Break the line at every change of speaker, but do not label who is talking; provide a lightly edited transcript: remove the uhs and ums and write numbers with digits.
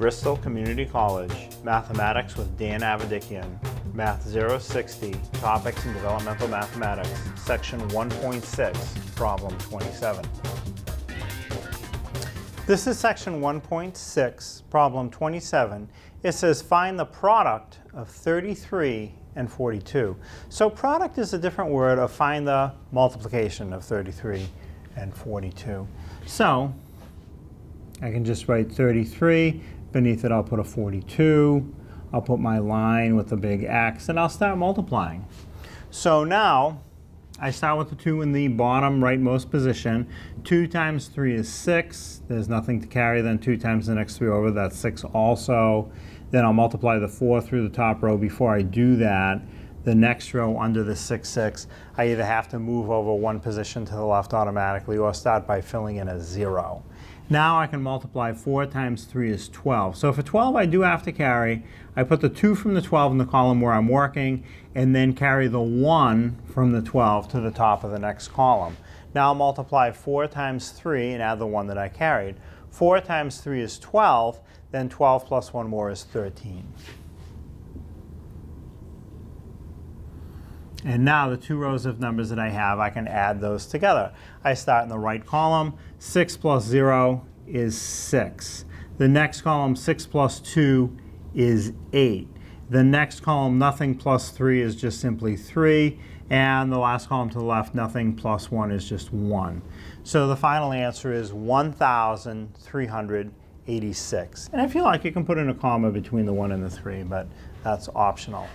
Bristol Community College, Mathematics with Dan Avedikian, Math 060, Topics in Developmental Mathematics, Section 1.6, Problem 27. This is Section 1.6, Problem 27. It says find the product of 33 and 42. So product is a different word of find the multiplication of 33 and 42. So I can just write 33, beneath it I'll put a 42, I'll put my line with the big X, and I'll start multiplying. So now, I start with the 2 in the bottom rightmost position. 2 times 3 is 6, there's nothing to carry, then 2 times the next 3 over, that's 6 also. Then I'll multiply the 4 through the top row. Before I do that, the next row under the 6, 6, I either have to move over one position to the left automatically or start by filling in a 0. Now I can multiply 4 times 3 is 12. So for 12 I do have to carry. I put the 2 from the 12 in the column where I'm working and then carry the 1 from the 12 to the top of the next column. Now I'll multiply 4 times 3 and add the 1 that I carried. 4 times 3 is 12, then 12 plus 1 more is 13. And now the 2 rows of numbers that I have, I can add those together. I start in the right column. 6 plus 0 is 6. The next column, 6 plus 2 is 8. The next column, nothing plus 3 is just simply 3. And the last column to the left, nothing plus 1 is just 1. So the final answer is 1,386. And if you like, you can put in a comma between the 1 and the 3, but that's optional.